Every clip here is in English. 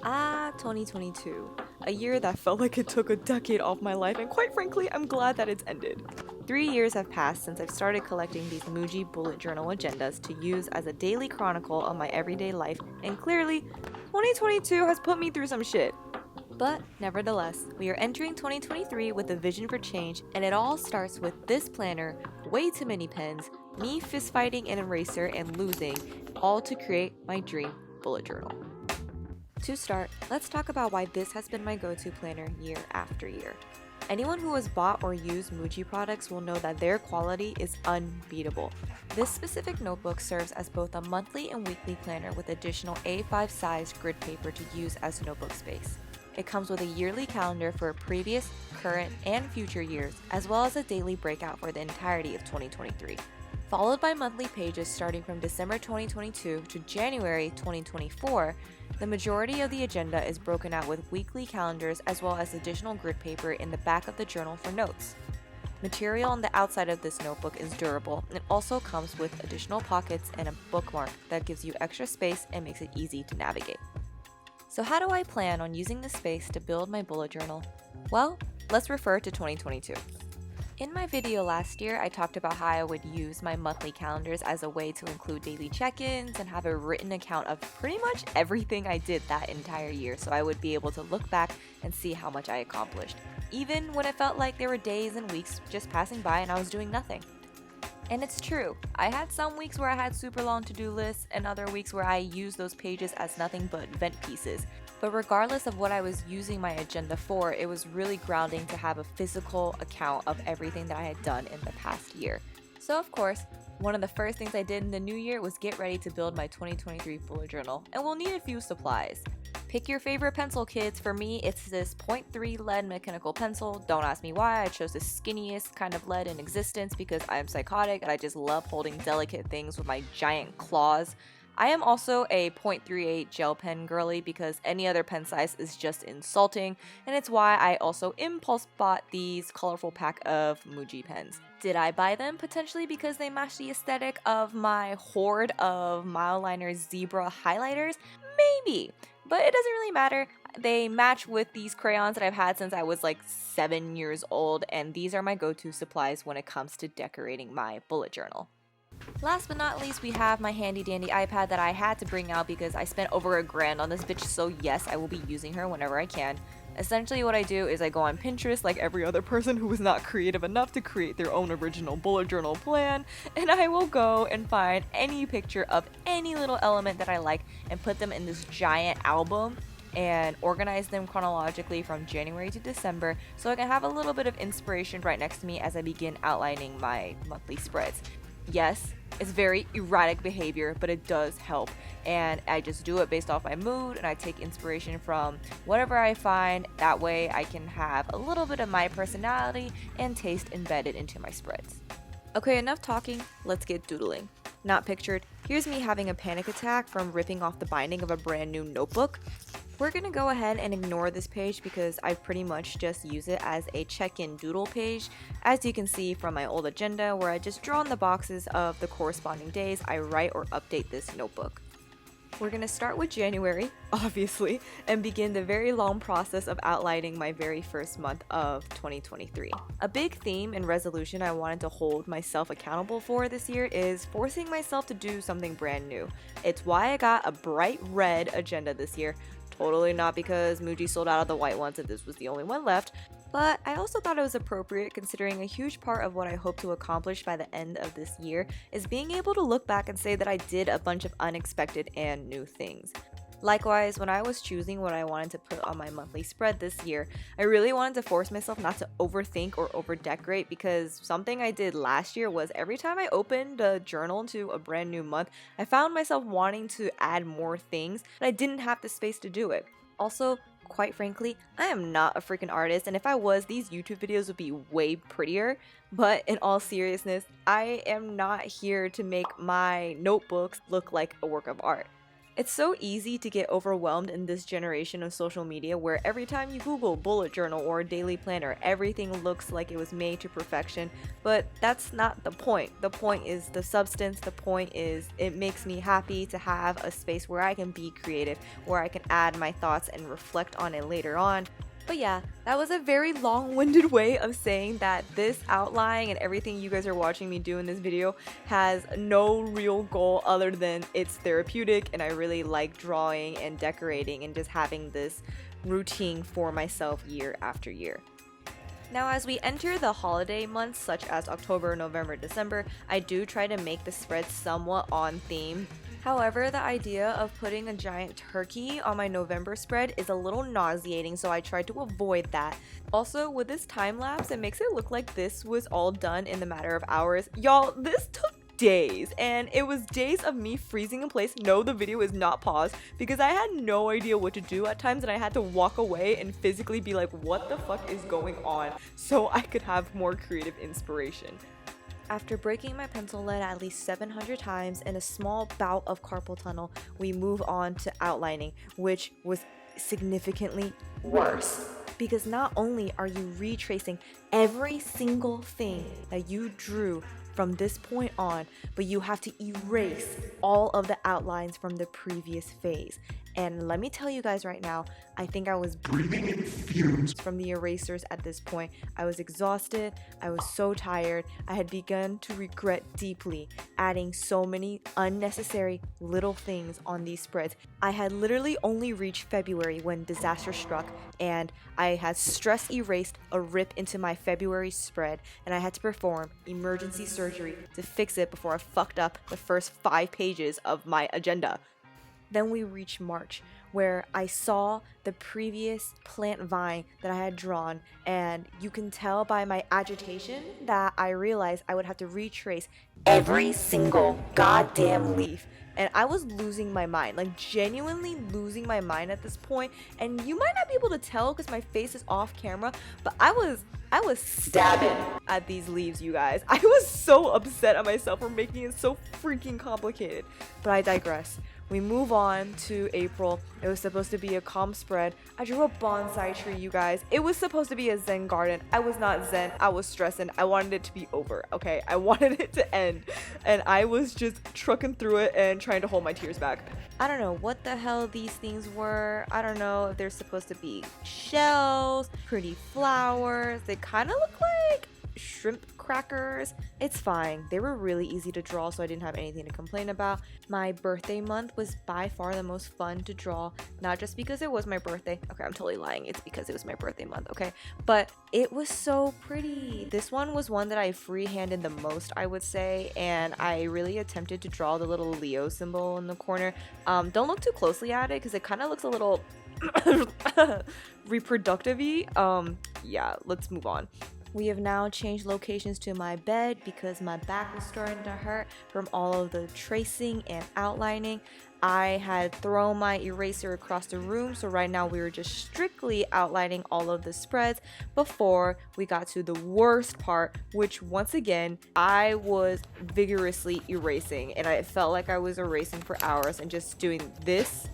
2022. A year that felt like it took a decade off my life, and quite frankly, I'm glad that it's ended. 3 years have passed since I've started collecting these Muji bullet journal agendas to use as a daily chronicle of my everyday life, and clearly, 2022 has put me through some shit. But nevertheless, we are entering 2023 with a vision for change, and it all starts with this planner, way too many pens, me fistfighting an eraser and losing, all to create my dream bullet journal. To start, let's talk about why this has been my go-to planner year after year. Anyone who has bought or used Muji products will know that their quality is unbeatable. This specific notebook serves as both a monthly and weekly planner with additional A5 size grid paper to use as notebook space. It comes with a yearly calendar for previous, current, and future years, as well as a daily breakout for the entirety of 2023. Followed by monthly pages starting from December 2022 to January 2024, the majority of the agenda is broken out with weekly calendars as well as additional grid paper in the back of the journal for notes. Material on the outside of this notebook is durable and also comes with additional pockets and a bookmark that gives you extra space and makes it easy to navigate. So how do I plan on using this space to build my bullet journal? Well, let's refer to 2022. In my video last year, I talked about how I would use my monthly calendars as a way to include daily check-ins and have a written account of pretty much everything I did that entire year, so I would be able to look back and see how much I accomplished, even when it felt like there were days and weeks just passing by and I was doing nothing. And it's true, I had some weeks where I had super long to-do lists and other weeks where I used those pages as nothing but vent pieces. But regardless of what I was using my agenda for, it was really grounding to have a physical account of everything that I had done in the past year. So of course, one of the first things I did in the new year was get ready to build my 2023 bullet journal, and we'll need a few supplies. Pick your favorite pencil, kids. For me, it's this 0.3 lead mechanical pencil. Don't ask me why. I chose the skinniest kind of lead in existence because I'm psychotic and I just love holding delicate things with my giant claws. I am also a 0.38 gel pen girly because any other pen size is just insulting, and it's why I also impulse bought these colorful pack of Muji pens. Did I buy them? Potentially because they match the aesthetic of my hoard of Mildliner Zebra highlighters? Maybe, but it doesn't really matter. They match with these crayons that I've had since I was like 7 years old, and these are my go-to supplies when it comes to decorating my bullet journal. Last but not least, we have my handy dandy iPad that I had to bring out because I spent over $1,000 on this bitch, so yes, I will be using her whenever I can. Essentially what I do is I go on Pinterest like every other person who is not creative enough to create their own original bullet journal plan, and I will go and find any picture of any little element that I like and put them in this giant album and organize them chronologically from January to December so I can have a little bit of inspiration right next to me as I begin outlining my monthly spreads. Yes, it's very erratic behavior, but it does help, and I just do it based off my mood, and I take inspiration from whatever I find. That way I can have a little bit of my personality and taste embedded into my spreads. Okay, enough talking, let's get doodling. Not pictured, here's me having a panic attack from ripping off the binding of a brand new notebook. We're gonna go ahead and ignore this page because I pretty much just use it as a check-in doodle page, as you can see from my old agenda where I just draw in the boxes of the corresponding days I write or update this notebook. We're gonna start with January, obviously, and begin the very long process of outlining my very first month of 2023. A big theme and resolution I wanted to hold myself accountable for this year is forcing myself to do something brand new. It's why I got a bright red agenda this year. Totally not because Muji sold out of the white ones and this was the only one left, but I also thought it was appropriate considering a huge part of what I hope to accomplish by the end of this year is being able to look back and say that I did a bunch of unexpected and new things. Likewise, when I was choosing what I wanted to put on my monthly spread this year, I really wanted to force myself not to overthink or overdecorate because something I did last year was every time I opened a journal to a brand new month, I found myself wanting to add more things, but I didn't have the space to do it. Also, quite frankly, I am not a freaking artist, and if I was, these YouTube videos would be way prettier, but in all seriousness, I am not here to make my notebooks look like a work of art. It's so easy to get overwhelmed in this generation of social media where every time you Google bullet journal or daily planner, everything looks like it was made to perfection, but that's not the point. The point is the substance. The point is it makes me happy to have a space where I can be creative, where I can add my thoughts and reflect on it later on. But yeah, that was a very long-winded way of saying that this outline and everything you guys are watching me do in this video has no real goal other than it's therapeutic, and I really like drawing and decorating and just having this routine for myself year after year. Now, as we enter the holiday months such as October, November, December, I do try to make the spread somewhat on theme. However, the idea of putting a giant turkey on my November spread is a little nauseating, so I tried to avoid that. Also, with this time lapse, it makes it look like this was all done in the matter of hours. Y'all, this took days, and it was days of me freezing in place. No, the video is not paused because I had no idea what to do at times, and I had to walk away and physically be like, what the fuck is going on, so I could have more creative inspiration. After breaking my pencil lead at least 700 times in a small bout of carpal tunnel, we move on to outlining, which was significantly worse. Because not only are you retracing every single thing that you drew from this point on, but you have to erase all of the outlines from the previous phase. And let me tell you guys right now, I think I was breathing in fumes from the erasers at this point. I was exhausted, I was so tired, I had begun to regret deeply adding so many unnecessary little things on these spreads. I had literally only reached February when disaster struck, and I had stress erased a rip into my February spread, and I had to perform emergency surgery to fix it before I fucked up the first 5 pages of my agenda. Then we reached March, where I saw the previous plant vine that I had drawn, and you can tell by my agitation that I realized I would have to retrace every single goddamn leaf. And I was losing my mind, like genuinely losing my mind at this point. And you might not be able to tell because my face is off camera, but I was stabbing at these leaves, you guys. I was so upset at myself for making it so freaking complicated. But I digress. We move on to April. It was supposed to be a calm spread. I drew a bonsai tree, you guys. It was supposed to be a zen garden. I was not zen. I was stressing. I wanted it to be over, okay? I wanted it to end. And I was just trucking through it and trying to hold my tears back. I don't know what the hell these things were. I don't know if they're supposed to be shells, pretty flowers. They kind of look like shrimp crackers. It's fine. They were really easy to draw, so I didn't have anything to complain about. My birthday month was by far the most fun to draw, not just because it was my birthday. Okay, I'm totally lying. It's because it was my birthday month, okay? But it was so pretty. This one was one that I freehanded the most, I would say, and I really attempted to draw the little Leo symbol in the corner. Don't look too closely at it because it kind of looks a little reproductive-y. Yeah, let's move on. We have now changed locations to my bed because my back was starting to hurt from all of the tracing and outlining. I had thrown my eraser across the room, so right now we were just strictly outlining all of the spreads before we got to the worst part, which once again, I was vigorously erasing, and I felt like I was erasing for hours and just doing this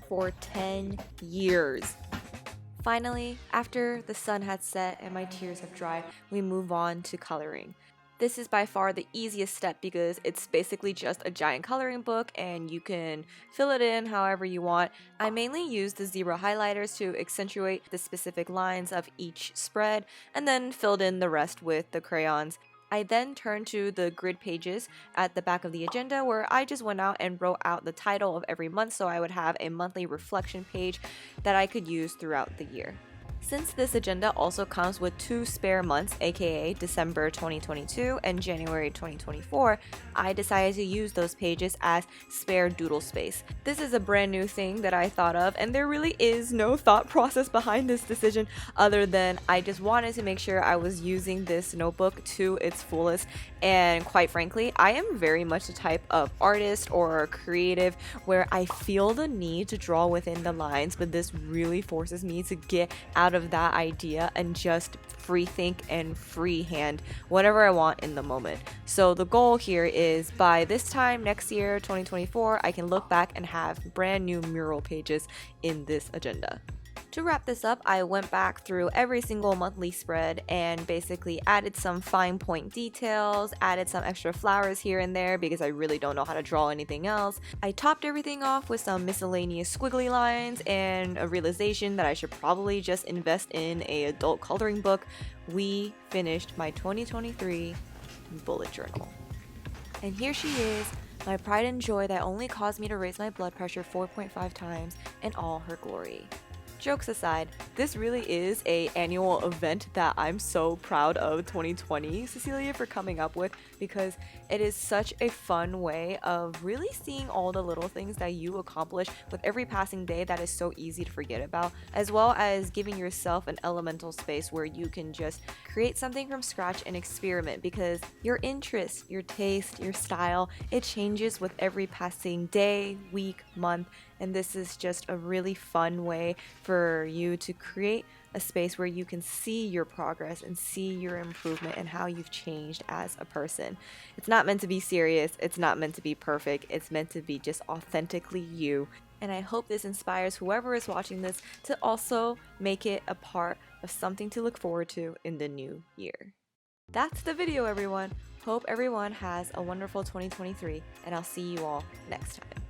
for 10 years. Finally, after the sun had set and my tears have dried, we move on to coloring. This is by far the easiest step because it's basically just a giant coloring book and you can fill it in however you want. I mainly use the zebra highlighters to accentuate the specific lines of each spread and then filled in the rest with the crayons. I then turned to the grid pages at the back of the agenda where I just went out and wrote out the title of every month so I would have a monthly reflection page that I could use throughout the year. Since this agenda also comes with 2 spare months, aka December 2022 and January 2024, I decided to use those pages as spare doodle space. This is a brand new thing that I thought of, and there really is no thought process behind this decision other than I just wanted to make sure I was using this notebook to its fullest. And quite frankly, I am very much the type of artist or creative where I feel the need to draw within the lines, but this really forces me to get out out of that idea and just free think and freehand whatever I want in the moment. So the goal here is by this time next year, 2024, I can look back and have brand new mural pages in this agenda. To wrap this up, I went back through every single monthly spread and basically added some fine point details, added some extra flowers here and there because I really don't know how to draw anything else. I topped everything off with some miscellaneous squiggly lines and a realization that I should probably just invest in an adult coloring book. We finished my 2023 bullet journal. And here she is, my pride and joy that only caused me to raise my blood pressure 4.5 times in all her glory. Jokes aside, this really is an annual event that I'm so proud of 2020, Cecilia, for coming up with, because it is such a fun way of really seeing all the little things that you accomplish with every passing day that is so easy to forget about, as well as giving yourself an elemental space where you can just create something from scratch and experiment, because your interest, your taste, your style, it changes with every passing day, week, month, and this is just a really fun way for you to create a space where you can see your progress and see your improvement and how you've changed as a person. It's not meant to be serious, it's not meant to be perfect, it's meant to be just authentically you. And I hope this inspires whoever is watching this to also make it a part of something to look forward to in the new year. That's the video, everyone. Hope everyone has a wonderful 2023, and I'll see you all next time.